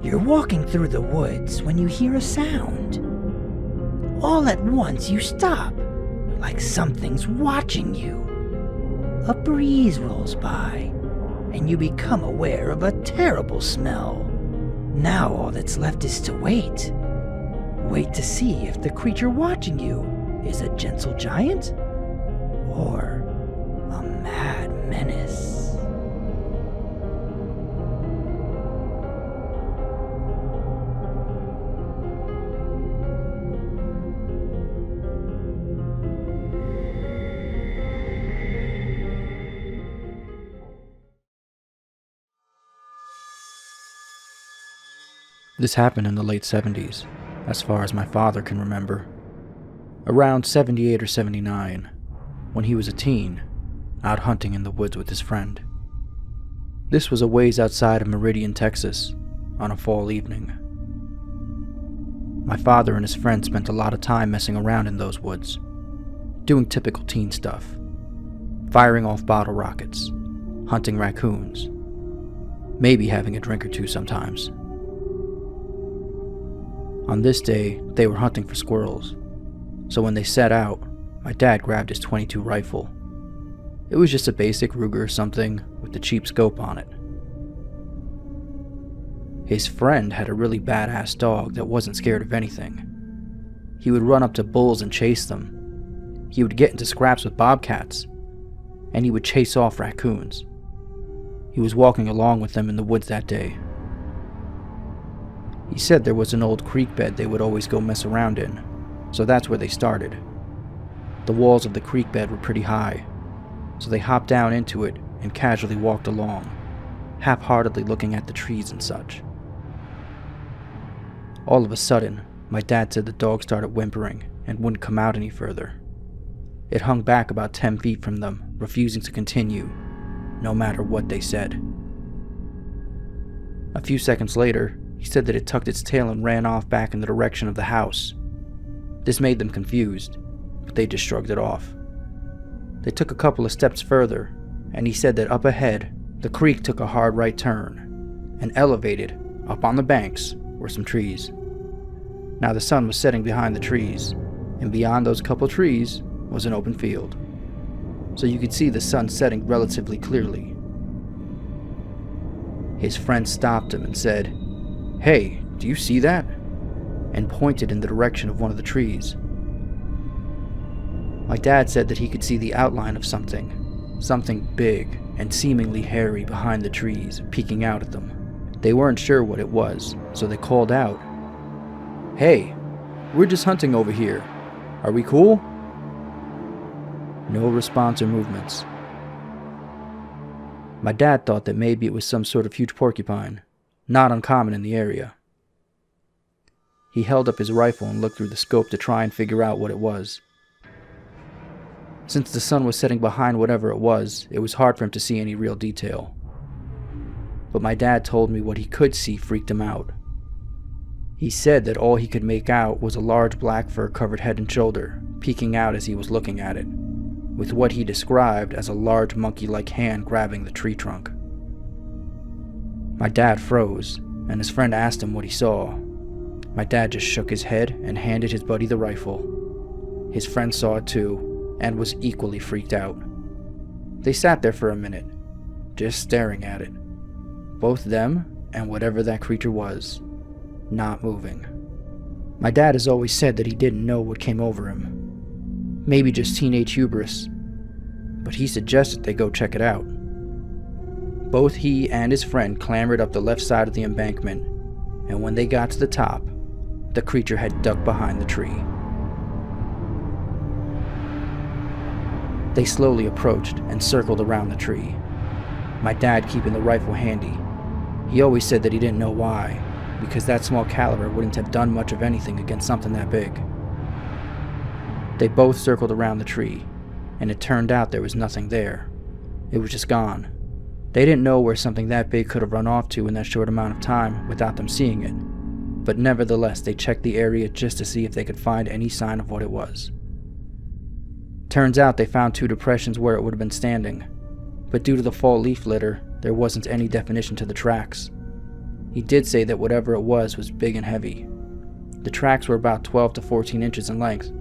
You're walking through the woods when you hear a sound. All at once you stop, like something's watching you. A breeze rolls by, and you become aware of a terrible smell. Now all that's left is to wait. Wait to see if the creature watching you is a gentle giant or a mad menace. This happened in the late 70s, as far as my father can remember. Around 78 or 79, when he was a teen, out hunting in the woods with his friend. This was a ways outside of Meridian, Texas, on a fall evening. My father and his friend spent a lot of time messing around in those woods, doing typical teen stuff, firing off bottle rockets, hunting raccoons, maybe having a drink or two sometimes. On this day, they were hunting for squirrels, so when they set out, my dad grabbed his .22 rifle. It was just a basic Ruger or something with the cheap scope on it. His friend had a really badass dog that wasn't scared of anything. He would run up to bulls and chase them. He would get into scraps with bobcats, and he would chase off raccoons. He was walking along with them in the woods that day. He said there was an old creek bed they would always go mess around in, so that's where they started. The walls of the creek bed were pretty high, so they hopped down into it and casually walked along, half-heartedly looking at the trees and such. All of a sudden, my dad said the dog started whimpering and wouldn't come out any further. It hung back about 10 feet from them, refusing to continue, no matter what they said. A few seconds later, he said that it tucked its tail and ran off back in the direction of the house. This made them confused, but they just shrugged it off. They took a couple of steps further, and he said that up ahead, the creek took a hard right turn, and elevated, up on the banks, were some trees. Now the sun was setting behind the trees, and beyond those couple trees was an open field, so you could see the sun setting relatively clearly. His friend stopped him and said, "Hey, do you see that?" and pointed in the direction of one of the trees. My dad said that he could see the outline of something big and seemingly hairy behind the trees, peeking out at them. They weren't sure what it was, so they called out, "Hey, we're just hunting over here. Are we cool?" No response or movements. My dad thought that maybe it was some sort of huge porcupine, not uncommon in the area. He held up his rifle and looked through the scope to try and figure out what it was. Since the sun was setting behind whatever it was hard for him to see any real detail. But my dad told me what he could see freaked him out. He said that all he could make out was a large black fur-covered head and shoulder peeking out as he was looking at it, with what he described as a large monkey-like hand grabbing the tree trunk. My dad froze, and his friend asked him what he saw. My dad just shook his head and handed his buddy the rifle. His friend saw it too, and was equally freaked out. They sat there for a minute, just staring at it. Both them and whatever that creature was, not moving. My dad has always said that he didn't know what came over him. Maybe just teenage hubris, but he suggested they go check it out. Both he and his friend clambered up the left side of the embankment, and when they got to the top, the creature had ducked behind the tree. They slowly approached and circled around the tree, my dad keeping the rifle handy. He always said that he didn't know why, because that small caliber wouldn't have done much of anything against something that big. They both circled around the tree, and it turned out there was nothing there. It was just gone. They didn't know where something that big could have run off to in that short amount of time without them seeing it, but nevertheless they checked the area just to see if they could find any sign of what it was. Turns out they found 2 depressions where it would have been standing, but due to the fall leaf litter, there wasn't any definition to the tracks. He did say that whatever it was big and heavy. The tracks were about 12 to 14 inches in length.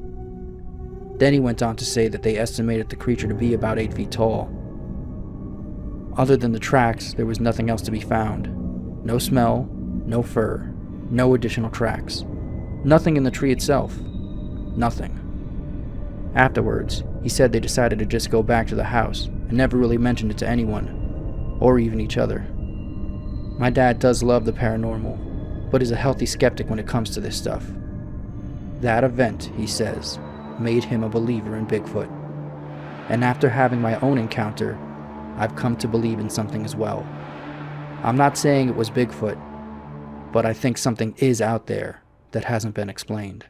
Then he went on to say that they estimated the creature to be about 8 feet tall. Other than the tracks, there was nothing else to be found. No smell, no fur, no additional tracks. Nothing in the tree itself. Nothing. Afterwards, he said they decided to just go back to the house and never really mentioned it to anyone, or even each other. My dad does love the paranormal, but is a healthy skeptic when it comes to this stuff. That event, he says, made him a believer in Bigfoot. And after having my own encounter, I've come to believe in something as well. I'm not saying it was Bigfoot, but I think something is out there that hasn't been explained.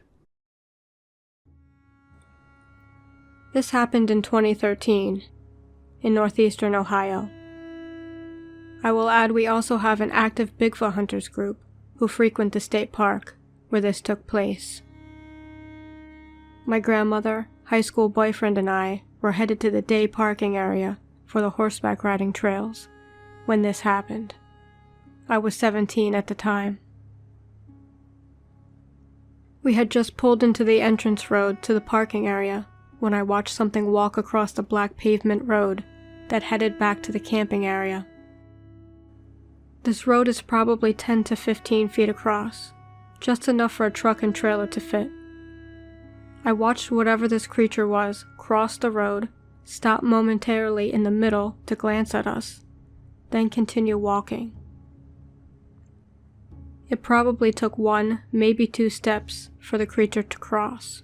This happened in 2013, in northeastern Ohio. I will add we also have an active Bigfoot hunters group who frequent the state park where this took place. My grandmother, high school boyfriend, and I were headed to the day parking area for the horseback riding trails when this happened. I was 17 at the time. We had just pulled into the entrance road to the parking area when I watched something walk across the black pavement road that headed back to the camping area. This road is probably 10 to 15 feet across, just enough for a truck and trailer to fit. I watched whatever this creature was cross the road, stop momentarily in the middle to glance at us, then continue walking. It probably took 1, maybe 2 steps for the creature to cross.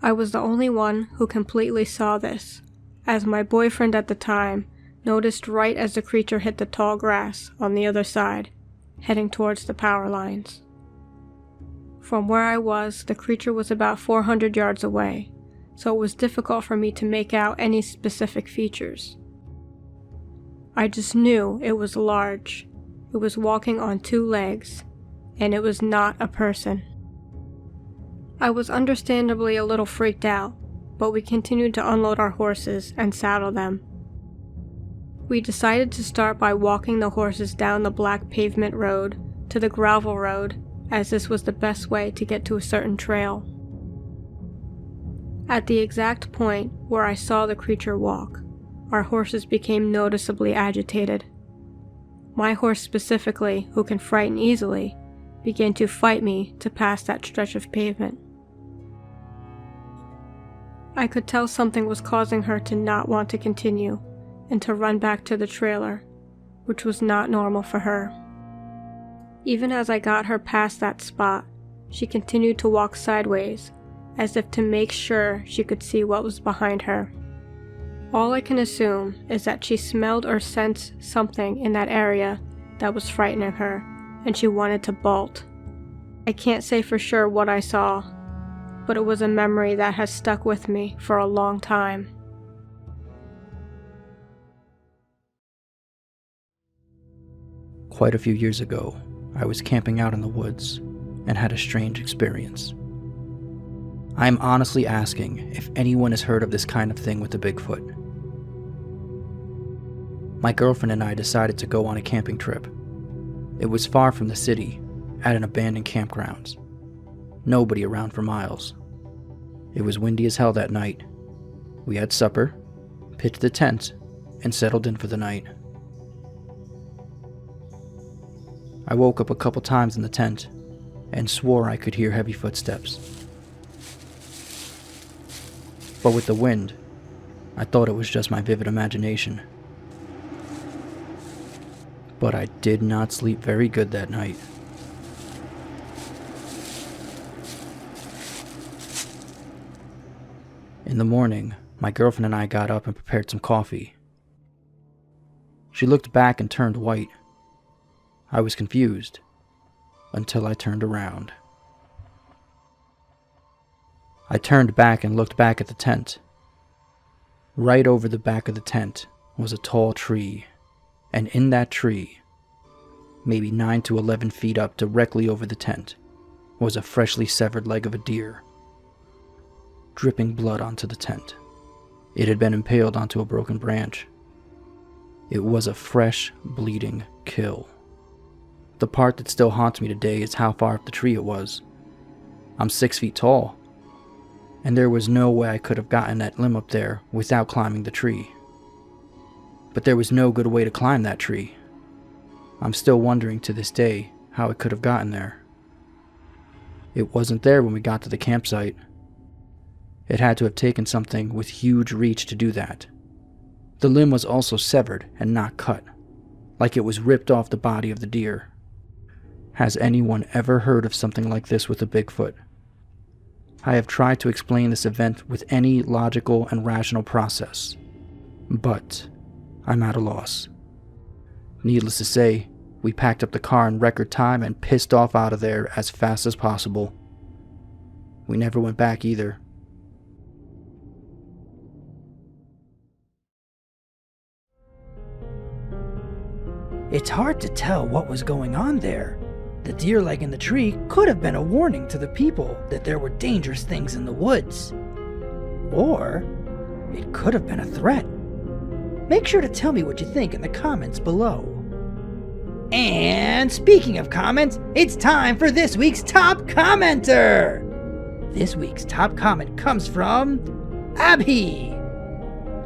I was the only one who completely saw this, as my boyfriend at the time noticed right as the creature hit the tall grass on the other side, heading towards the power lines. From where I was, the creature was about 400 yards away, so it was difficult for me to make out any specific features. I just knew it was large. It was walking on 2 legs, and it was not a person. I was understandably a little freaked out, but we continued to unload our horses and saddle them. We decided to start by walking the horses down the black pavement road to the gravel road, as this was the best way to get to a certain trail. At the exact point where I saw the creature walk, our horses became noticeably agitated. My horse specifically, who can frighten easily, began to fight me to pass that stretch of pavement. I could tell something was causing her to not want to continue and to run back to the trailer, which was not normal for her. Even as I got her past that spot, she continued to walk sideways, as if to make sure she could see what was behind her. All I can assume is that she smelled or sensed something in that area that was frightening her, and she wanted to bolt. I can't say for sure what I saw, but it was a memory that has stuck with me for a long time. Quite a few years ago, I was camping out in the woods and had a strange experience. I am honestly asking if anyone has heard of this kind of thing with the Bigfoot. My girlfriend and I decided to go on a camping trip. It was far from the city, at an abandoned campground. Nobody around for miles. It was windy as hell that night. We had supper, pitched the tent, and settled in for the night. I woke up a couple times in the tent and swore I could hear heavy footsteps. But with the wind, I thought it was just my vivid imagination. But I did not sleep very good that night. In the morning, my girlfriend and I got up and prepared some coffee. She looked back and turned white. I was confused, until I turned around. I turned back and looked back at the tent. Right over the back of the tent was a tall tree, and in that tree, maybe 9 to 11 feet up directly over the tent, was a freshly severed leg of a deer, dripping blood onto the tent. It had been impaled onto a broken branch. It was a fresh, bleeding kill. The part that still haunts me today is how far up the tree it was. I'm 6 feet tall, and there was no way I could have gotten that limb up there without climbing the tree. But there was no good way to climb that tree. I'm still wondering to this day how it could have gotten there. It wasn't there when we got to the campsite. It had to have taken something with huge reach to do that. The limb was also severed and not cut, like it was ripped off the body of the deer. Has anyone ever heard of something like this with a Bigfoot? I have tried to explain this event with any logical and rational process, but I'm at a loss. Needless to say, we packed up the car in record time and pissed off out of there as fast as possible. We never went back either. It's hard to tell what was going on there. The deer leg in the tree could have been a warning to the people that there were dangerous things in the woods. Or it could have been a threat. Make sure to tell me what you think in the comments below. And speaking of comments, it's time for this week's top commenter! This week's top comment comes from Abhi.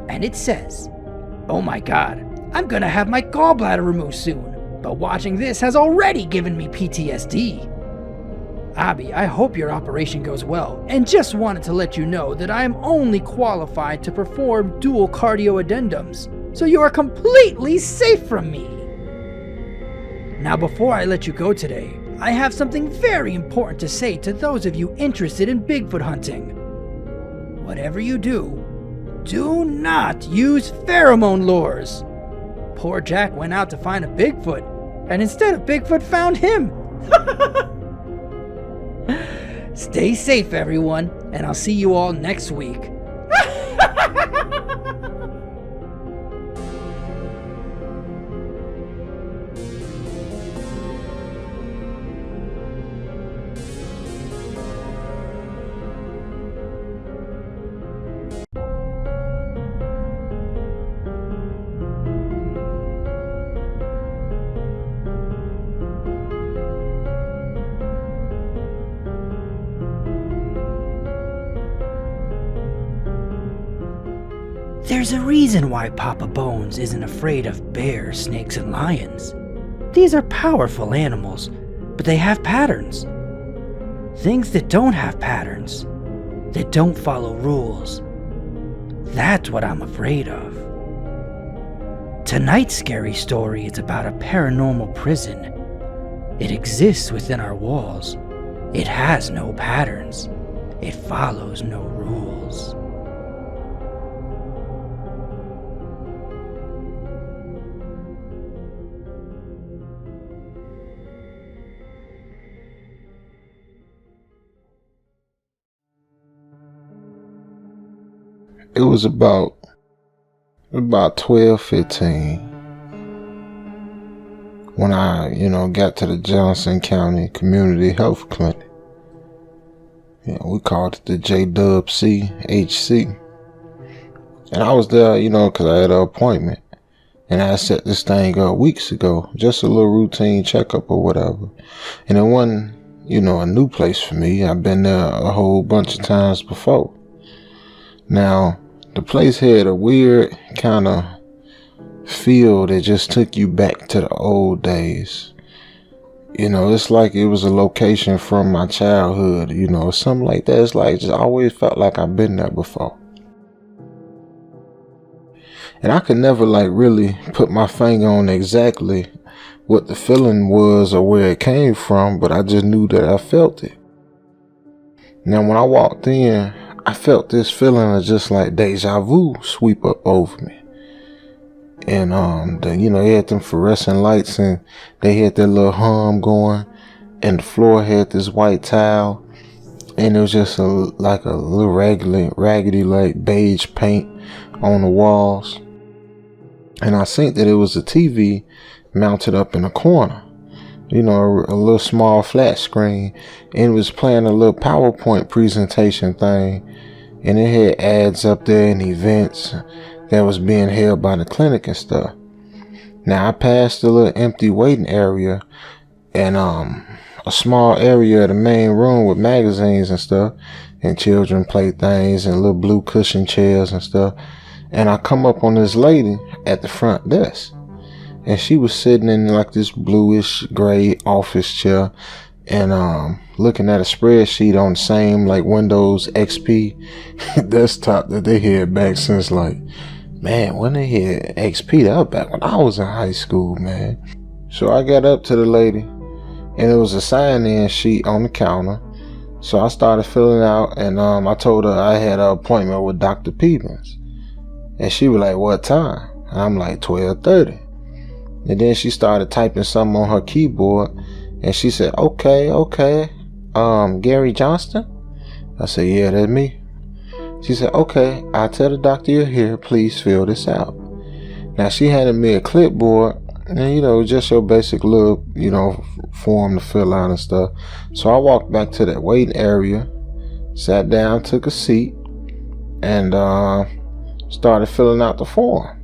And it says, "Oh my god, I'm gonna have my gallbladder removed soon, but watching this has already given me PTSD. Abby, I hope your operation goes well, and just wanted to let you know that I am only qualified to perform dual cardio addendums, so you are completely safe from me. Now before I let you go today, I have something very important to say to those of you interested in Bigfoot hunting. Whatever you do not use pheromone lures. Poor Jack went out to find a Bigfoot, and instead of Bigfoot found him. Stay safe, everyone, and I'll see you all next week." There's a reason why Papa Bones isn't afraid of bears, snakes, and lions. These are powerful animals, but they have patterns. Things that don't have patterns, that don't follow rules. That's what I'm afraid of. Tonight's scary story is about a paranormal prison. It exists within our walls. It has no patterns. It follows no rules. It was about 12-15 when I, got to the Johnson County Community Health Clinic. We called it the JWCHC. And I was there, because I had an appointment. And I set this thing up weeks ago, just a little routine checkup or whatever. And it wasn't, a new place for me. I've been there a whole bunch of times before. Now, the place had a weird kind of feel that just took you back to the old days. It's like it was a location from my childhood, something like that. It's like, just always felt like I've been there before. And I could never really put my finger on exactly what the feeling was or where it came from, but I just knew that I felt it. Now, when I walked in, I felt this feeling of just like deja vu sweep up over me. And, they had them fluorescent lights and they had that little hum going, and the floor had this white tile, and it was just like a little raggedy like beige paint on the walls. And I think that it was a TV mounted up in a corner, a little small flat screen, and it was playing a little PowerPoint presentation thing, and it had ads up there and events that was being held by the clinic and stuff. Now I passed the little empty waiting area and a small area of the main room with magazines and stuff and children playthings and little blue cushion chairs and stuff. And I come up on this lady at the front desk, and she was sitting in like this bluish gray office chair and looking at a spreadsheet on the same like Windows XP desktop that they had back since like, man, when they had XP, that was back when I was in high school, man. So I got up to the lady, and it was a sign-in sheet on the counter. So I started filling out, and I told her I had an appointment with Dr. Peepins. And she was like, what time? And I'm like, 12:30. And then she started typing something on her keyboard, and she said, okay. Gary Johnston? I said, yeah, that's me. She said, okay, I'll tell the doctor you're here. Please fill this out. Now, she handed me a clipboard, and, just your basic little, form to fill out and stuff. So I walked back to that waiting area, sat down, took a seat, and started filling out the form.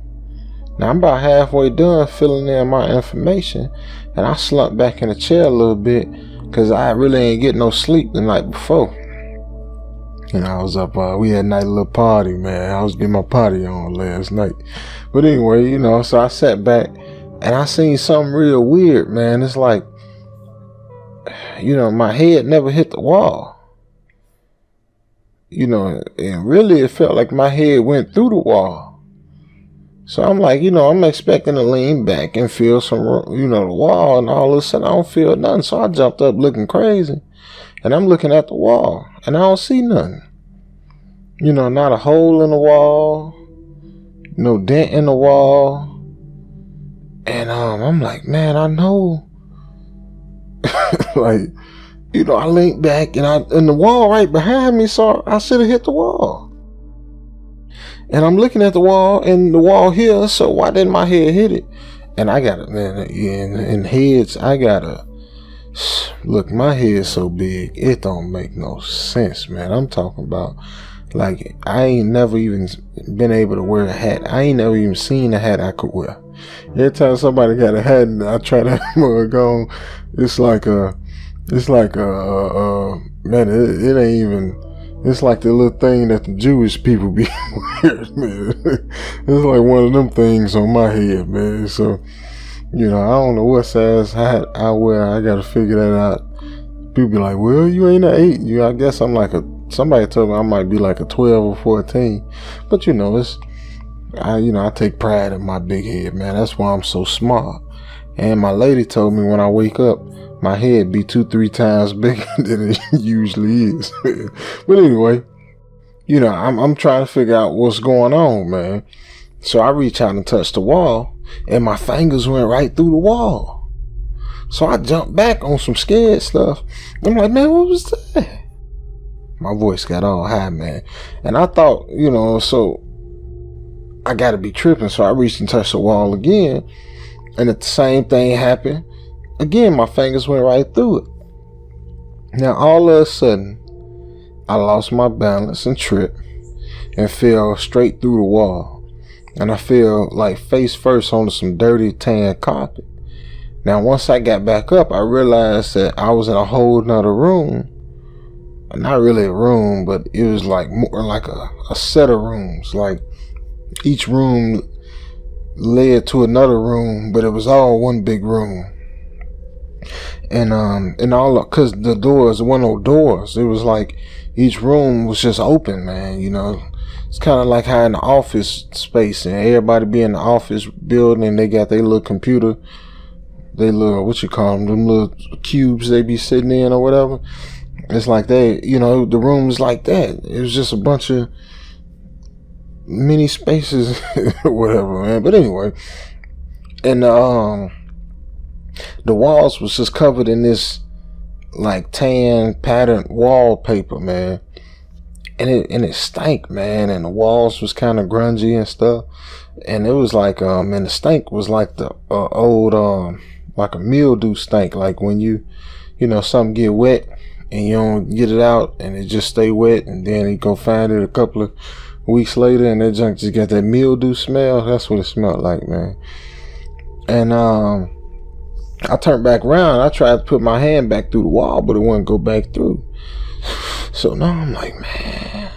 Now, I'm about halfway done filling in my information, and I slumped back in the chair a little bit because I really ain't getting no sleep the night before. And I was up, we had a night little party, man. I was getting my party on last night. But anyway, so I sat back and I seen something real weird, man. It's like, my head never hit the wall. And really it felt like my head went through the wall. So I'm like, I'm expecting to lean back and feel some, the wall, and all of a sudden I don't feel nothing. So I jumped up looking crazy, and I'm looking at the wall, and I don't see nothing. Not a hole in the wall, no dent in the wall. And I'm like, man, I know. Like, I leaned back, and the wall right behind me, so I should have hit the wall. And I'm looking at the wall, and the wall here, so why didn't my head hit it? And I got it, man, in heads, I gotta, look, my head's so big, it don't make no sense, man. I'm talking about, like, I ain't never even been able to wear a hat. I ain't never even seen a hat I could wear. Every time somebody got a hat and I try to mug on, it's like man, it ain't even, it's like the little thing that the Jewish people be wearing, man. It's like one of them things on my head, man. So, I don't know what size hat I wear. I gotta figure that out. People be like, well, you ain't an 8. I guess I'm like somebody told me I might be like a 12 or 14. But I take pride in my big head, man. That's why I'm so smart. And my lady told me when I wake up, my head be 2-3 times bigger than it usually is. But anyway, I'm trying to figure out what's going on, man. So I reach out and touch the wall, and my fingers went right through the wall. So I jumped back on some scared stuff. I'm like, man, what was that? My voice got all high, man. And I thought, so I gotta be tripping. So I reached and touched the wall again, and the same thing happened. Again, my fingers went right through it. Now, all of a sudden, I lost my balance and tripped and fell straight through the wall. And I fell like face first onto some dirty tan carpet. Now, once I got back up, I realized that I was in a whole nother room. Not really a room, but it was like more like a set of rooms. Like each room led to another room, but it was all one big room. And all, cause the doors, there were no doors. It was like each room was just open, man. It's kind of like how in the office space, and everybody be in the office building, and they got their little computer, they little, them little cubes they be sitting in or whatever. It's like that, the room was like that. It was just a bunch of mini spaces or whatever, man. But anyway, and the walls was just covered in this like tan patterned wallpaper, man. And it stank, man. And the walls was kind of grungy and stuff. And it was like, and the stank was like the old, like a mildew stank. Like when something get wet and you don't get it out and it just stay wet, and then you go find it a couple of weeks later and that junk just got that mildew smell. That's what it smelled like, man. And I turned back around. I tried to put my hand back through the wall, but it wouldn't go back through. So now I'm like, man,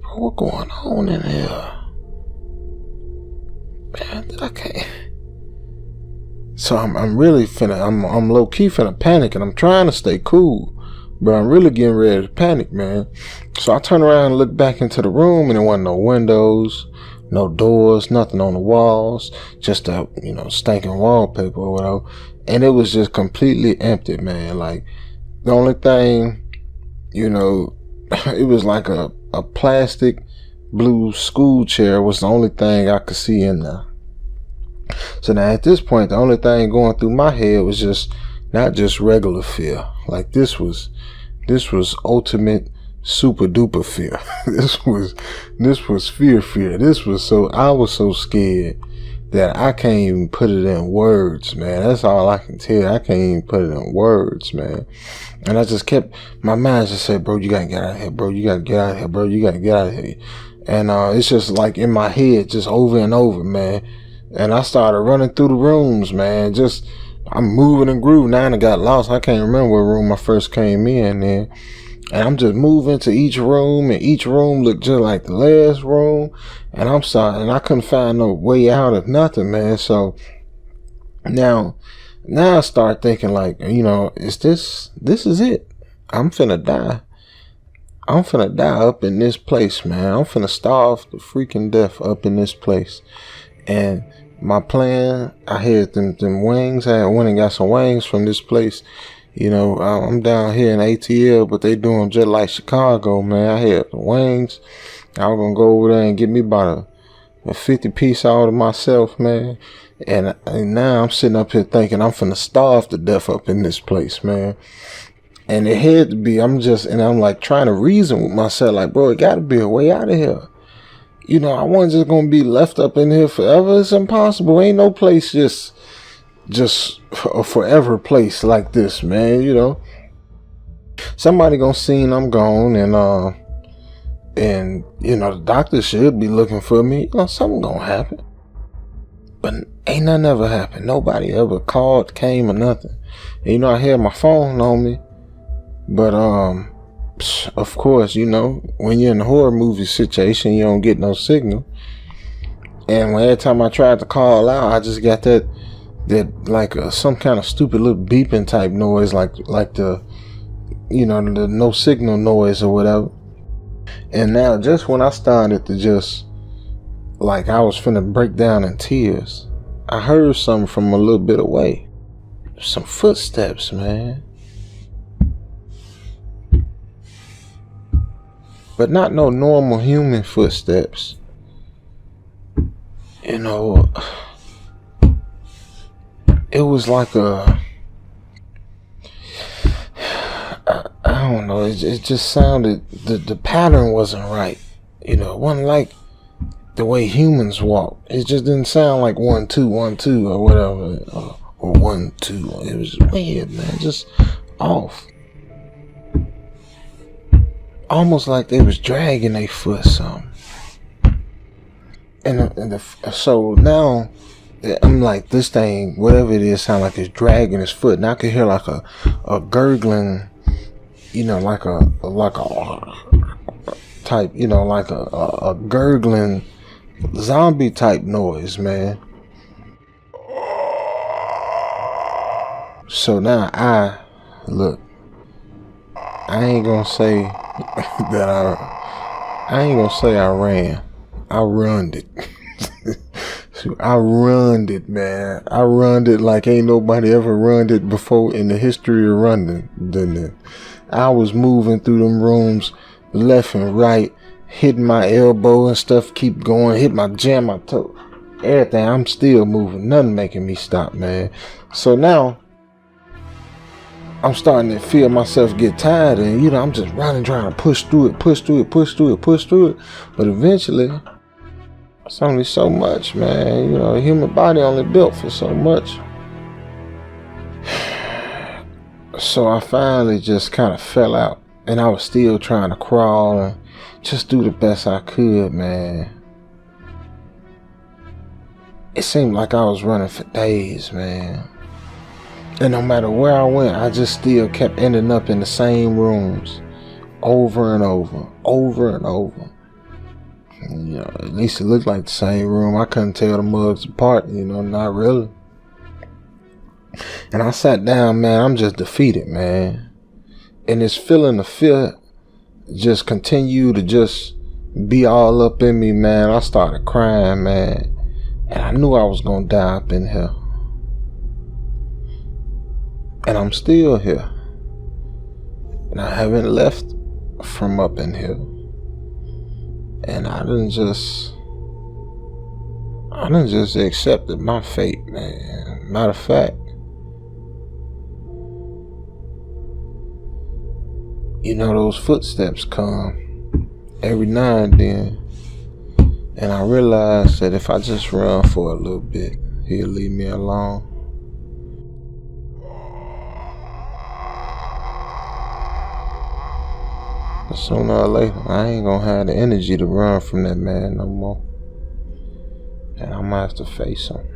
bro, what going on in here? Man, I can't. So I'm really I'm low key finna panic, and I'm trying to stay cool, but I'm really getting ready to panic, man. So I turn around and look back into the room, and there wasn't no windows, no doors, nothing on the walls, just that, stinking wallpaper or whatever. And it was just completely empty, man. Like, the only thing, it was like a plastic blue school chair was the only thing I could see in there. So now at this point, the only thing going through my head was just not just regular fear. Like, this was ultimate super duper fear. This was fear. I was so scared that I can't even put it in words, man. That's all I can tell you. I can't even put it in words, man. And I just kept, my mind just said, bro, you gotta get out of here, bro. You gotta get out of here, bro. You gotta get out of here. And it's just like in my head, just over and over, man. And I started running through the rooms, man. I'm moving and grooving. Now I got lost. I can't remember what room I first came in there. And I'm just moving to each room, and each room looked just like the last room. And I'm sorry, and I couldn't find no way out of nothing, man. So now I start thinking, like, is this is it? I'm finna die. I'm finna die up in this place, man. I'm finna starve to freaking death up in this place. And my plan, I had them wings. I went and got some wings from this place. I'm down here in ATL, but they do them just like Chicago, man. I had the wings. I was going to go over there and get me about a 50 piece out of myself, man. And now I'm sitting up here thinking I'm finna starve to death up in this place, man. And it had to be, I'm like trying to reason with myself, like, bro, it got to be a way out of here. I wasn't just going to be left up in here forever. It's impossible. Ain't no place just a forever place like this, man. Somebody gonna see I'm gone, and the doctor should be looking for me. Something gonna happen. But ain't nothing ever happened. Nobody ever called, came, or nothing. And, I had my phone on me, but of course, when you're in a horror movie situation, you don't get no signal. And every time I tried to call out, I just got that like some kind of stupid little beeping type noise, like the the no signal noise or whatever. And now, just when I started to just, like, I was finna break down in tears, I heard something from a little bit away. Some footsteps, man. But not no normal human footsteps. It was like I don't know, it just sounded, the pattern wasn't right. It wasn't like the way humans walk. It just didn't sound like 1 2 1 2 or whatever, or 1 2. It was weird, man, just off. Almost like they was dragging their foot some. So now I'm like, this thing, whatever it is, sound like it's dragging his foot. And I could hear like a gurgling, like a type, like a gurgling zombie type noise, man. So now I ain't gonna say that I ain't gonna say I ran. I runned it. I runned it, man. I runned it like ain't nobody ever runned it before in the history of running. I was moving through them rooms left and right, hitting my elbow and stuff, keep going, jam my toe. Everything, I'm still moving. Nothing making me stop, man. So now I'm starting to feel myself get tired, and I'm just running, trying to push through it. But eventually, it's only so much, man. The human body only built for so much. So I finally just kind of fell out, and I was still trying to crawl and just do the best I could, man. it seemed like I was running for days, man. And no matter where I went, I just still kept ending up in the same rooms over and over, over and over. And, you know, at least it looked like the same room. I couldn't tell the mugs apart, you know, not really. And I sat down, man, I'm just defeated, man. And this feeling of fear just continued to just be all up in me, man. I started crying, man. And I knew I was gonna die up in here. And I'm still here. And I haven't left from up in here. And I done just accepted my fate, man. Matter of fact, you know, those footsteps come every now and then. And I realized that if I just run for a little bit, he'll leave me alone. But sooner or later, I ain't gonna have the energy to run from that man no more. And I'm gonna have to face him.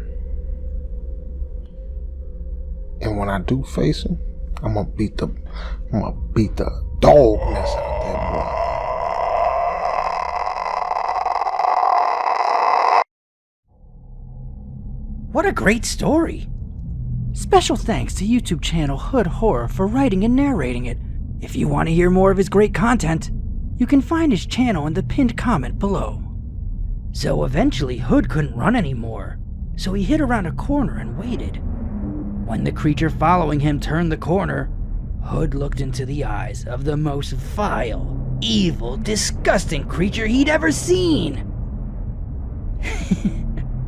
And when I do face him, I'm gonna beat the dog mess out that boy. What a great story! Special thanks to YouTube channel Hood Horror for writing and narrating it. If you want to hear more of his great content, you can find his channel in the pinned comment below. So eventually Hood couldn't run anymore, so he hid around a corner and waited. When the creature following him turned the corner, Hood looked into the eyes of the most vile, evil, disgusting creature he'd ever seen.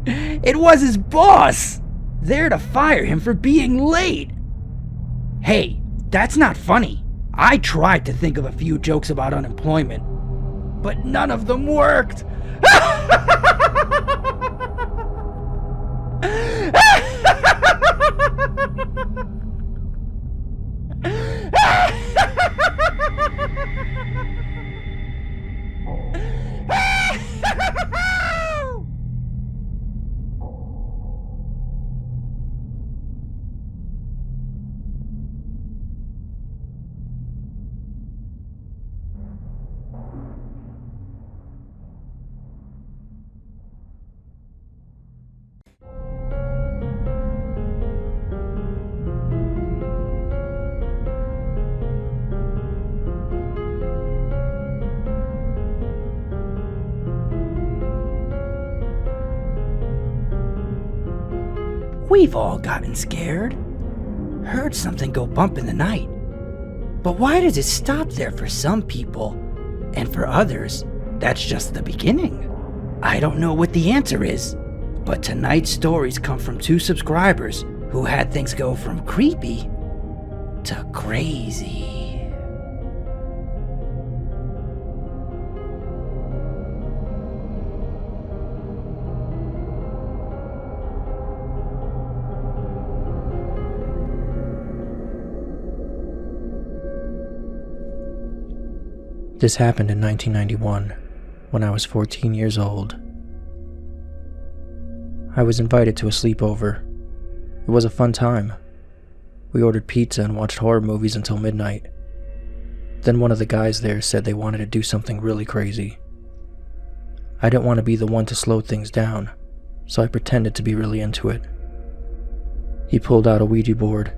It was his boss, there to fire him for being late. Hey, that's not funny. I tried to think of a few jokes about unemployment, but none of them worked. We've all gotten scared, heard something go bump in the night. But why does it stop there for some people, and for others, that's just the beginning? I don't know what the answer is, but tonight's stories come from 2 subscribers who had things go from creepy to crazy. This happened in 1991, when I was 14 years old. I was invited to a sleepover. It was a fun time. We ordered pizza and watched horror movies until midnight. Then one of the guys there said they wanted to do something really crazy. I didn't want to be the one to slow things down, so I pretended to be really into it. He pulled out a Ouija board.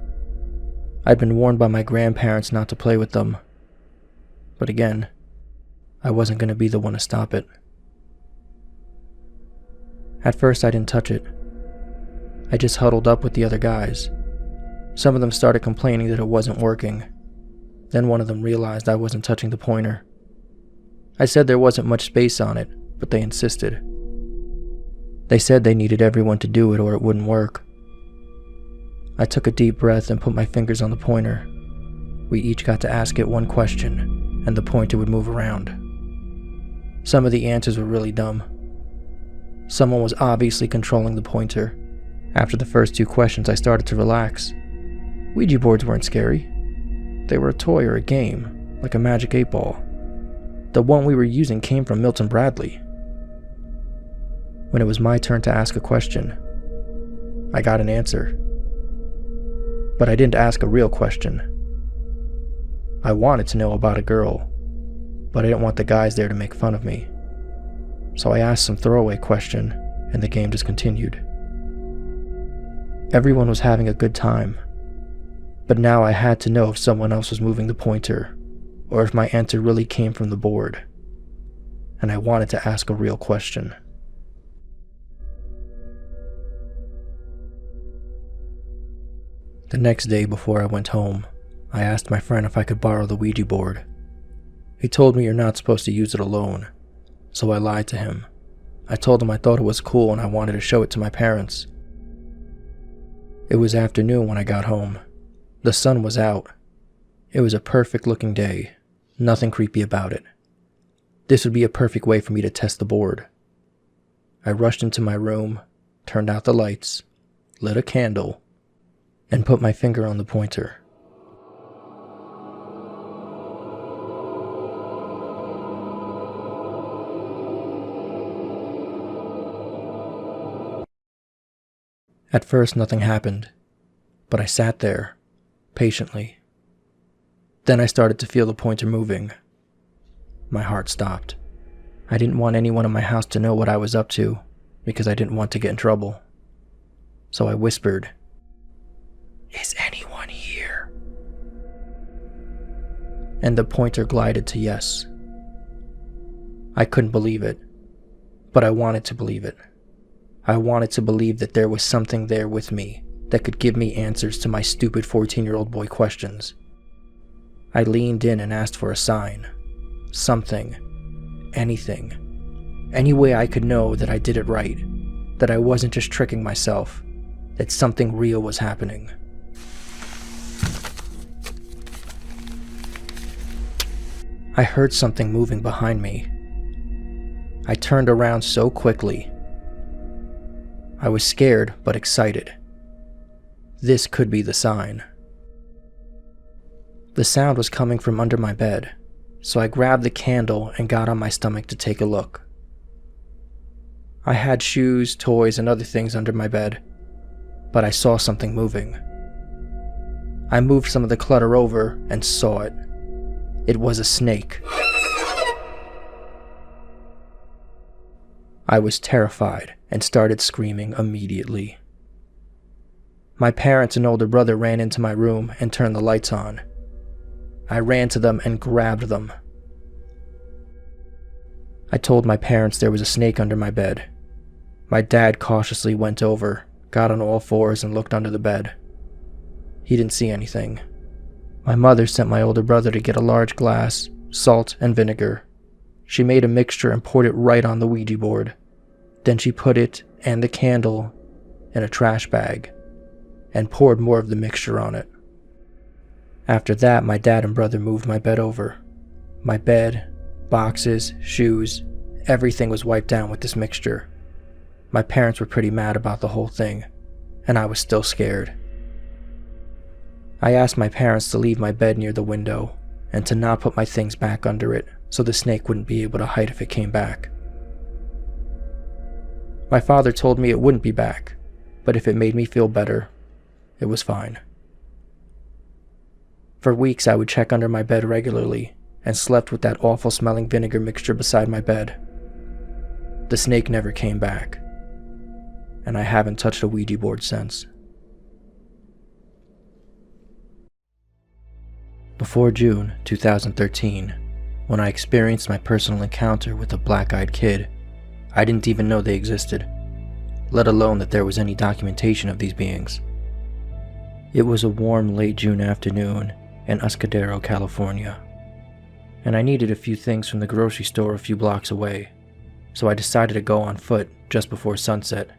I'd been warned by my grandparents not to play with them. But again, I wasn't going to be the one to stop it. At first, I didn't touch it. I just huddled up with the other guys. Some of them started complaining that it wasn't working. Then one of them realized I wasn't touching the pointer. I said there wasn't much space on it, but they insisted. They said they needed everyone to do it or it wouldn't work. I took a deep breath and put my fingers on the pointer. We each got to ask it one question, and the pointer would move around. Some of the answers were really dumb. Someone was obviously controlling the pointer. After the first 2 questions, I started to relax. Ouija boards weren't scary. They were a toy or a game, like a magic 8-ball. The one we were using came from Milton Bradley. When it was my turn to ask a question, I got an answer. But I didn't ask a real question. I wanted to know about a girl, but I didn't want the guys there to make fun of me. So I asked some throwaway question, and the game just continued. Everyone was having a good time, but now I had to know if someone else was moving the pointer, or if my answer really came from the board. And I wanted to ask a real question. The next day before I went home, I asked my friend if I could borrow the Ouija board. He told me you're not supposed to use it alone, so I lied to him. I told him I thought it was cool and I wanted to show it to my parents. It was afternoon when I got home. The sun was out. It was a perfect looking day, nothing creepy about it. This would be a perfect way for me to test the board. I rushed into my room, turned out the lights, lit a candle, and put my finger on the pointer. At first, nothing happened, but I sat there, patiently. Then I started to feel the pointer moving. My heart stopped. I didn't want anyone in my house to know what I was up to, because I didn't want to get in trouble. So I whispered, "Is anyone here?" And the pointer glided to yes. I couldn't believe it, but I wanted to believe it. I wanted to believe that there was something there with me that could give me answers to my stupid 14-year-old boy questions. I leaned in and asked for a sign. Something. Anything. Any way I could know that I did it right. That I wasn't just tricking myself. That something real was happening. I heard something moving behind me. I turned around so quickly. I was scared but excited. This could be the sign. The sound was coming from under my bed, so I grabbed the candle and got on my stomach to take a look. I had shoes, toys, and other things under my bed, but I saw something moving. I moved some of the clutter over and saw it. It was a snake. I was terrified and started screaming immediately. My parents and older brother ran into my room and turned the lights on. I ran to them and grabbed them. I told my parents there was a snake under my bed. My dad cautiously went over, got on all fours, and looked under the bed. He didn't see anything. My mother sent my older brother to get a large glass, salt, and vinegar. She made a mixture and poured it right on the Ouija board. Then she put it and the candle in a trash bag and poured more of the mixture on it. After that, my dad and brother moved my bed over. My bed, boxes, shoes, everything was wiped down with this mixture. My parents were pretty mad about the whole thing, and I was still scared. I asked my parents to leave my bed near the window and to not put my things back under it so the snake wouldn't be able to hide if it came back. My father told me it wouldn't be back, but if it made me feel better, it was fine. For weeks I would check under my bed regularly and slept with that awful smelling vinegar mixture beside my bed. The snake never came back, and I haven't touched a Ouija board since. Before June 2013, when I experienced my personal encounter with a black-eyed kid, I didn't even know they existed, let alone that there was any documentation of these beings. It was a warm late June afternoon in Escudero, California, and I needed a few things from the grocery store a few blocks away, so I decided to go on foot just before sunset,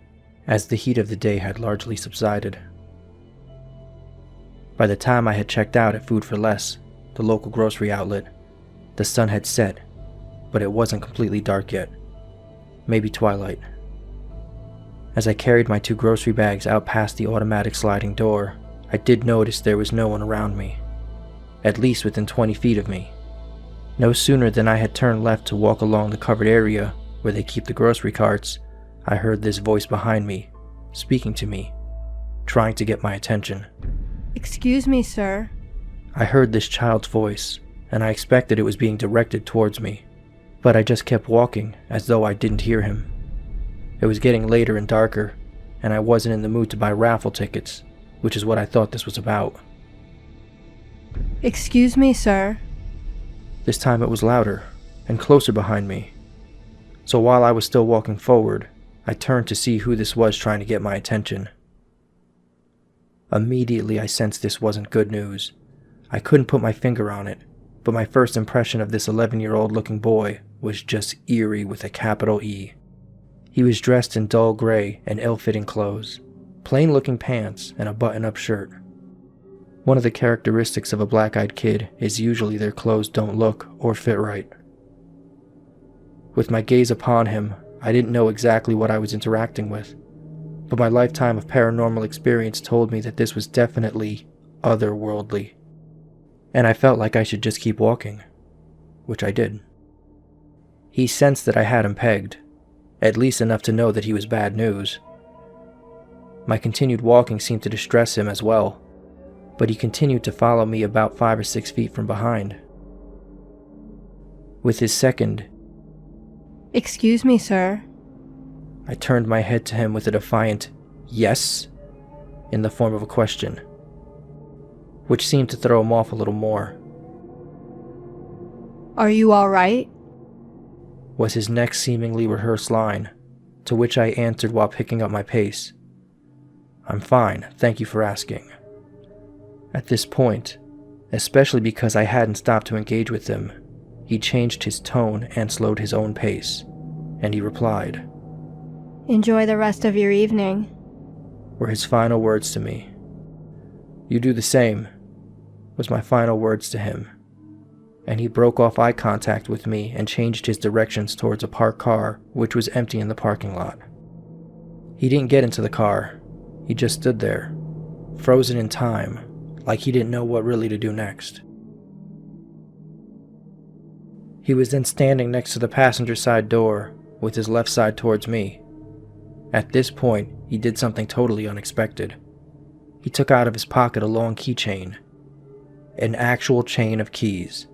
as the heat of the day had largely subsided. By the time I had checked out at Food for Less, the local grocery outlet, the sun had set, but it wasn't completely dark yet. Maybe twilight. As I carried my 2 grocery bags out past the automatic sliding door, I did notice there was no one around me, at least within 20 feet of me. No sooner than I had turned left to walk along the covered area where they keep the grocery carts, I heard this voice behind me, speaking to me, trying to get my attention. Excuse me, sir. I heard this child's voice, and I expected it was being directed towards me, but I just kept walking as though I didn't hear him. It was getting later and darker, and I wasn't in the mood to buy raffle tickets, which is what I thought this was about. Excuse me, sir. This time it was louder and closer behind me. So while I was still walking forward, I turned to see who this was trying to get my attention. Immediately I sensed this wasn't good news. I couldn't put my finger on it, but my first impression of this 11-year-old looking boy was just eerie with a capital E. He was dressed in dull gray and ill-fitting clothes, plain-looking pants, and a button-up shirt. One of the characteristics of a black-eyed kid is usually their clothes don't look or fit right. With my gaze upon him, I didn't know exactly what I was interacting with, but my lifetime of paranormal experience told me that this was definitely otherworldly, and I felt like I should just keep walking, which I did. He sensed that I had him pegged, at least enough to know that he was bad news. My continued walking seemed to distress him as well, but he continued to follow me about 5 or 6 feet from behind. With his second, Excuse me, sir. I turned my head to him with a defiant yes in the form of a question, which seemed to throw him off a little more. Are you all right? Was his next seemingly rehearsed line, to which I answered while picking up my pace. I'm fine, thank you for asking. At this point, especially because I hadn't stopped to engage with him, he changed his tone and slowed his own pace, and he replied, Enjoy the rest of your evening. were his final words to me. You do the same, was my final words to him, and he broke off eye contact with me and changed his directions towards a parked car which was empty in the parking lot. He didn't get into the car, he just stood there, frozen in time, like he didn't know what really to do next. He was then standing next to the passenger side door, with his left side towards me. At this point, he did something totally unexpected. He took out of his pocket a long keychain. An actual chain of keys.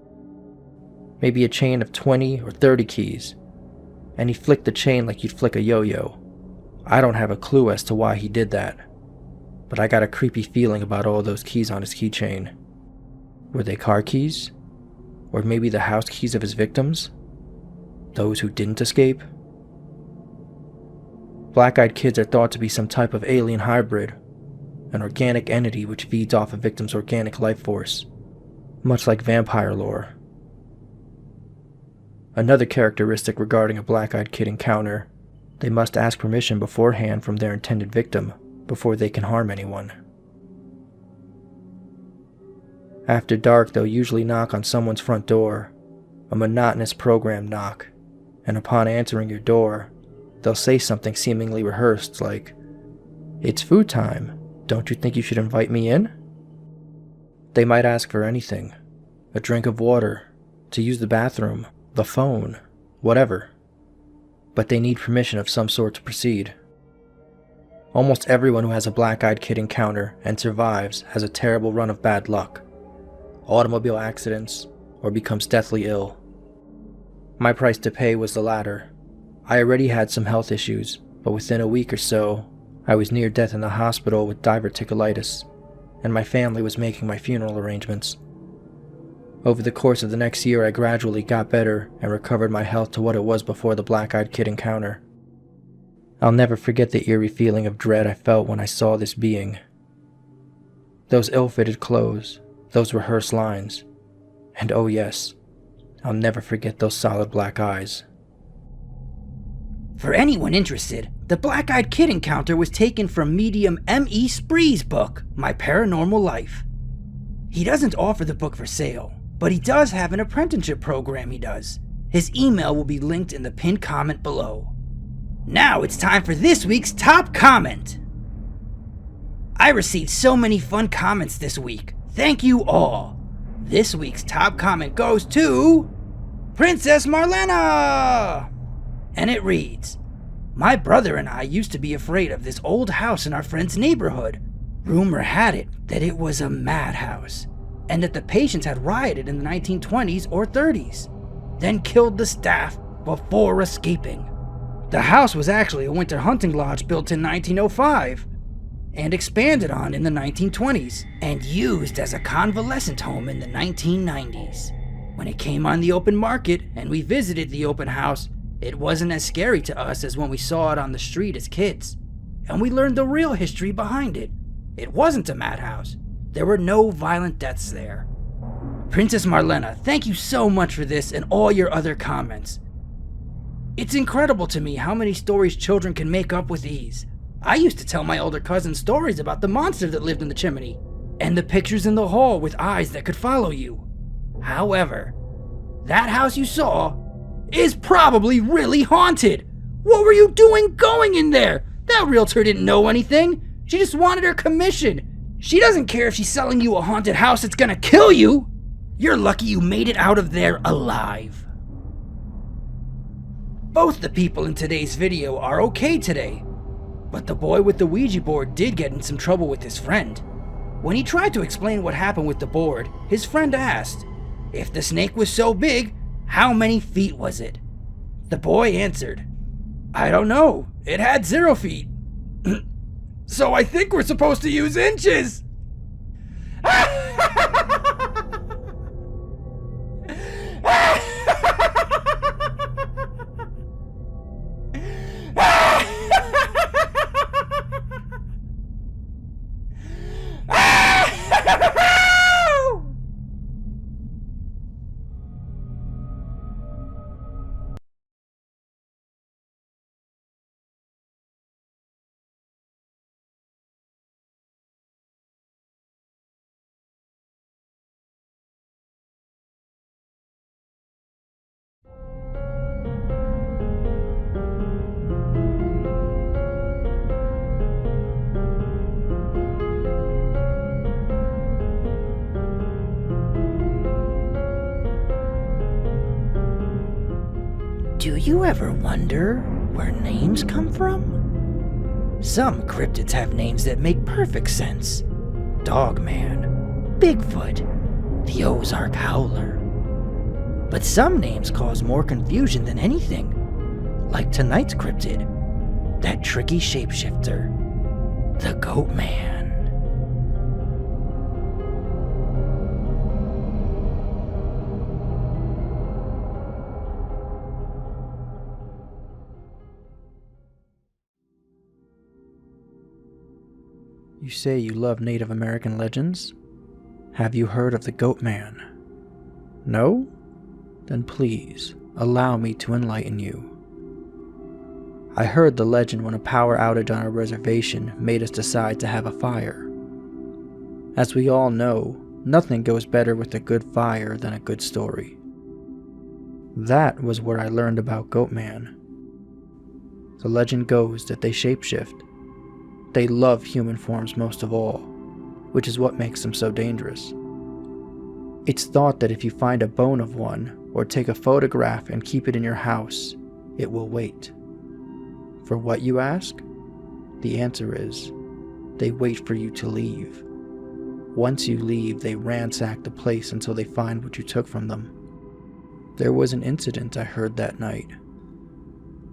Maybe a chain of 20 or 30 keys. And he flicked the chain like you'd flick a yo-yo. I don't have a clue as to why he did that, but I got a creepy feeling about all those keys on his keychain. Were they car keys? Or maybe the house keys of his victims? Those who didn't escape? Black-eyed kids are thought to be some type of alien hybrid, an organic entity which feeds off a victim's organic life force, much like vampire lore. Another characteristic regarding a black-eyed kid encounter, they must ask permission beforehand from their intended victim before they can harm anyone. After dark, they'll usually knock on someone's front door, a monotonous programmed knock, and upon answering your door, they'll say something seemingly rehearsed like, "It's food time, don't you think you should invite me in?" They might ask for anything, a drink of water, to use the bathroom, the phone, whatever, but they need permission of some sort to proceed. Almost everyone who has a black-eyed kid encounter and survives has a terrible run of bad luck. Automobile accidents, or becomes deathly ill. My price to pay was the latter. I already had some health issues, but within a week or so, I was near death in the hospital with diverticulitis, and my family was making my funeral arrangements. Over the course of the next year, I gradually got better and recovered my health to what it was before the black-eyed kid encounter. I'll never forget the eerie feeling of dread I felt when I saw this being. Those ill-fitted clothes, those rehearsed lines, and oh yes, I'll never forget those solid black eyes. For anyone interested, the black-eyed kid encounter was taken from medium M.E. Spree's book, My Paranormal Life. He doesn't offer the book for sale, but he does have an apprenticeship program he does. His email will be linked in the pinned comment below. Now it's time for this week's top comment. I received so many fun comments this week. Thank you all. This week's top comment goes to Princess Marlena! And it reads, "My brother and I used to be afraid of this old house in our friend's neighborhood. Rumor had it that it was a madhouse, and that the patients had rioted in the 1920s or 30s, then killed the staff before escaping. The house was actually a winter hunting lodge built in 1905, and expanded on in the 1920s, and used as a convalescent home in the 1990s. When it came on the open market and we visited the open house, it wasn't as scary to us as when we saw it on the street as kids, and we learned the real history behind it. It wasn't a madhouse. There were no violent deaths there. Princess Marlena, thank you so much for this and all your other comments. It's incredible to me how many stories children can make up with ease. I used to tell my older cousins stories about the monster that lived in the chimney, and the pictures in the hall with eyes that could follow you. However, that house you saw is probably really haunted. What were you doing going in there? That realtor didn't know anything. She just wanted her commission. She doesn't care if she's selling you a haunted house that's gonna kill you. You're lucky you made it out of there alive. Both the people in today's video are okay today, but the boy with the Ouija board did get in some trouble with his friend. When he tried to explain what happened with the board, his friend asked, if the snake was so big, how many feet was it? The boy answered, I don't know, it had 0 feet. So I think we're supposed to use inches. Do you ever wonder where names come from? Some cryptids have names that make perfect sense. Dogman, Bigfoot, the Ozark Howler. But some names cause more confusion than anything, like tonight's cryptid, that tricky shapeshifter, the Goatman. You say you love Native American legends? Have you heard of the Goatman? No? Then please, allow me to enlighten you. I heard the legend when a power outage on our reservation made us decide to have a fire. As we all know, nothing goes better with a good fire than a good story. That was where I learned about Goatman. The legend goes that they shapeshift. They love human forms most of all, which is what makes them so dangerous. It's thought that if you find a bone of one, or take a photograph and keep it in your house, it will wait. For what, you ask? The answer is, they wait for you to leave. Once you leave, they ransack the place until they find what you took from them. There was an incident I heard that night,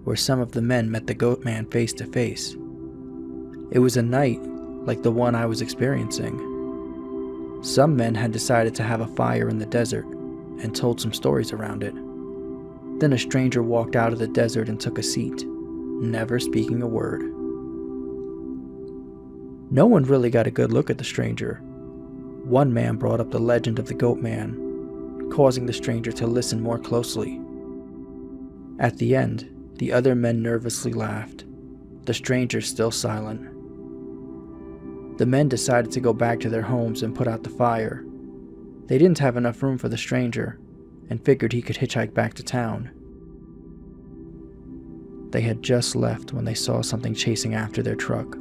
where some of the men met the Goatman face to face. It was a night like the one I was experiencing. Some men had decided to have a fire in the desert and told some stories around it. Then a stranger walked out of the desert and took a seat, never speaking a word. No one really got a good look at the stranger. One man brought up the legend of the Goatman, causing the stranger to listen more closely. At the end, the other men nervously laughed, the stranger still silent. The men decided to go back to their homes and put out the fire. They didn't have enough room for the stranger, and figured he could hitchhike back to town. They had just left when they saw something chasing after their truck.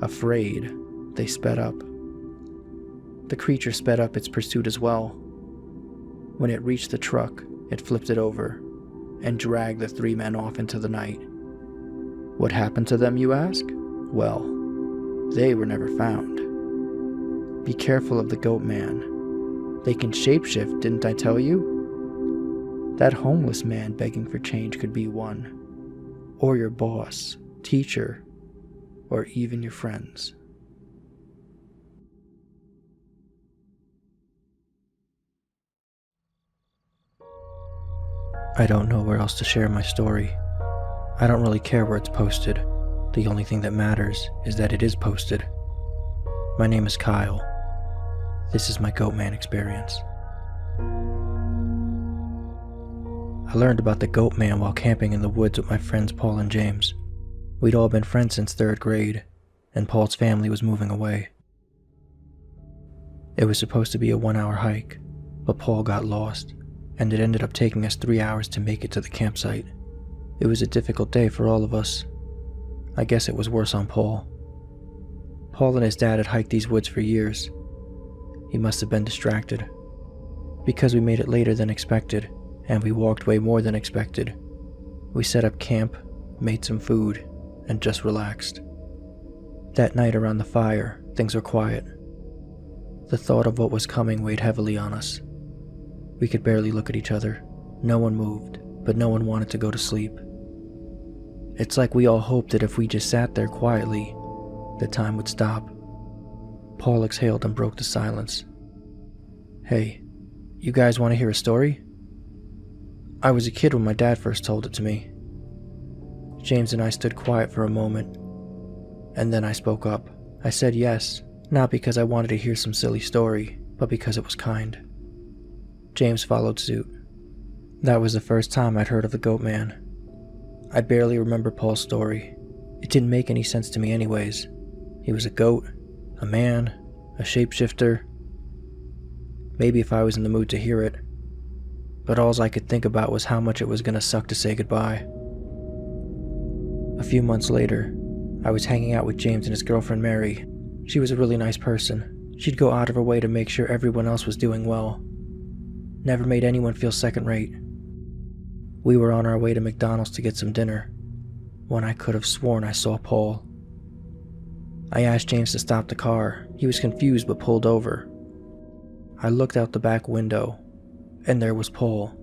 Afraid, they sped up. The creature sped up its pursuit as well. When it reached the truck, it flipped it over, and dragged the 3 men off into the night. What happened to them, you ask? Well, They were never found. Be careful of the goat man. They can shapeshift, didn't I tell you? That homeless man begging for change could be one. Or your boss, teacher, or even your friends. I don't know where else to share my story. I don't really care where it's posted. The only thing that matters is that it is posted. My name is Kyle. This is my Goatman experience. I learned about the Goatman while camping in the woods with my friends Paul and James. We'd all been friends since 3rd grade, and Paul's family was moving away. It was supposed to be a 1-hour hike, but Paul got lost, and it ended up taking us 3 hours to make it to the campsite. It was a difficult day for all of us. I guess it was worse on Paul. Paul and his dad had hiked these woods for years. He must have been distracted. Because we made it later than expected, and we walked way more than expected, we set up camp, made some food, and just relaxed. That night around the fire, things were quiet. The thought of what was coming weighed heavily on us. We could barely look at each other. No one moved, but no one wanted to go to sleep. It's like we all hoped that if we just sat there quietly, the time would stop. Paul exhaled and broke the silence. Hey, you guys want to hear a story? I was a kid when my dad first told it to me. James and I stood quiet for a moment, and then I spoke up. I said yes, not because I wanted to hear some silly story, but because it was kind. James followed suit. That was the first time I'd heard of the Goat Man. I barely remember Paul's story. It didn't make any sense to me anyways. He was a goat, a man, a shapeshifter. Maybe if I was in the mood to hear it. But all I could think about was how much it was gonna suck to say goodbye. A few months later, I was hanging out with James and his girlfriend Mary. She was a really nice person. She'd go out of her way to make sure everyone else was doing well. Never made anyone feel second-rate. We were on our way to McDonald's to get some dinner, when I could have sworn I saw Paul. I asked James to stop the car. He was confused but pulled over. I looked out the back window, and there was Paul,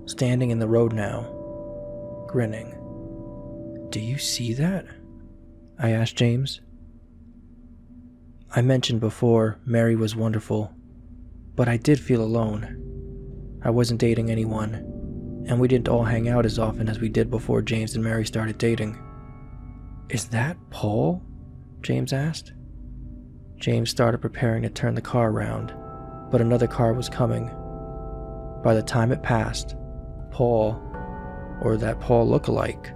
standing in the road now, grinning. "Do you see that?" I asked James. I mentioned before Mary was wonderful, but I did feel alone. I wasn't dating anyone, and we didn't all hang out as often as we did before James and Mary started dating. "Is that Paul?" James asked. James started preparing to turn the car around, but another car was coming. By the time it passed, Paul, or that Paul look-alike,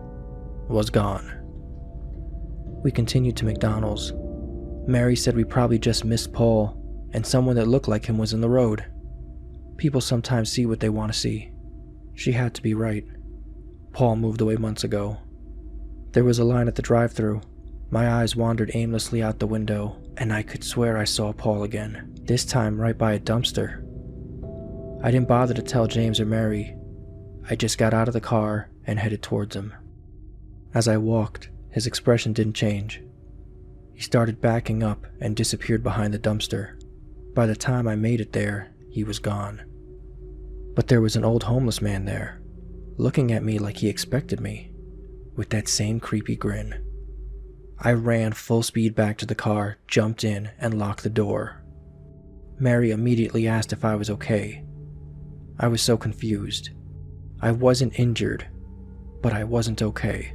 was gone. We continued to McDonald's. Mary said we probably just missed Paul, and someone that looked like him was in the road. People sometimes see what they want to see. She had to be right. Paul moved away months ago. There was a line at the drive-thru. My eyes wandered aimlessly out the window, and I could swear I saw Paul again, this time right by a dumpster. I didn't bother to tell James or Mary. I just got out of the car and headed towards him. As I walked, his expression didn't change. He started backing up and disappeared behind the dumpster. By the time I made it there, he was gone. But there was an old homeless man there, looking at me like he expected me, with that same creepy grin. I ran full speed back to the car, jumped in, and locked the door. Mary immediately asked if I was okay. I was so confused. I wasn't injured, but I wasn't okay.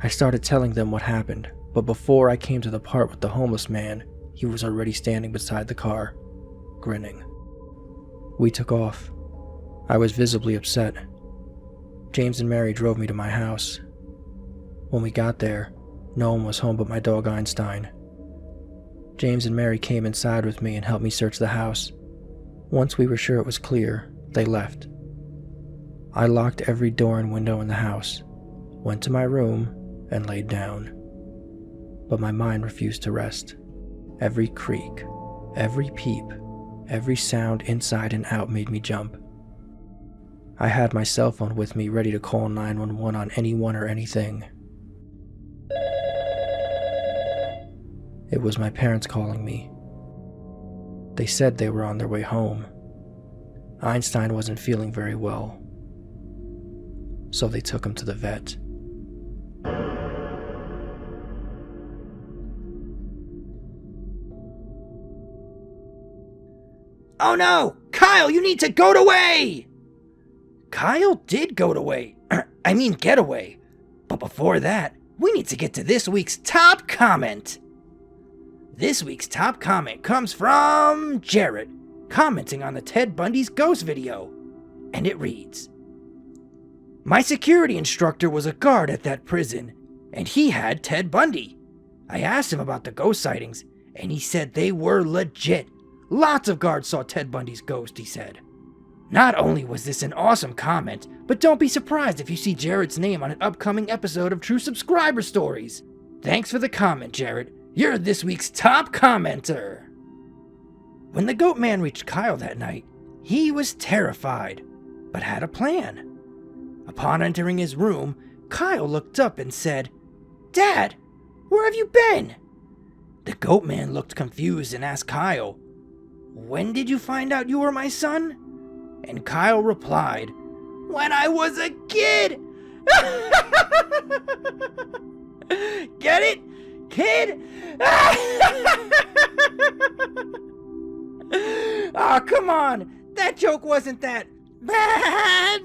I started telling them what happened, but before I came to the part with the homeless man, he was already standing beside the car, grinning. We took off. I was visibly upset. James and Mary drove me to my house. When we got there, no one was home but my dog Einstein. James and Mary came inside with me and helped me search the house. Once we were sure it was clear, they left. I locked every door and window in the house, went to my room, and laid down. But my mind refused to rest. Every creak, every peep, every sound inside and out made me jump. I had my cell phone with me ready to call 911 on anyone or anything. It was my parents calling me. They said they were on their way home. Einstein wasn't feeling very well, so they took him to the vet. Oh no! Kyle, you need to go away! Kyle did go away. Get away. But before that, we need to get to this week's top comment. This week's top comment comes from Jarrett, commenting on the Ted Bundy's ghost video. And it reads, "My security instructor was a guard at that prison, and he had Ted Bundy. I asked him about the ghost sightings, and he said they were legit. Lots of guards saw Ted Bundy's ghost," he said. Not only was this an awesome comment, but don't be surprised if you see Jarrett's name on an upcoming episode of True Subscriber Stories. Thanks for the comment, Jarrett. You're this week's top commenter. When the goat man reached Kyle that night, he was terrified, but had a plan. Upon entering his room, Kyle looked up and said, "Dad, where have you been?" The goat man looked confused and asked Kyle, "When did you find out you were my son?" And Kyle replied, "When I was a kid!" Get it? Kid? Oh, come on. That joke wasn't that bad.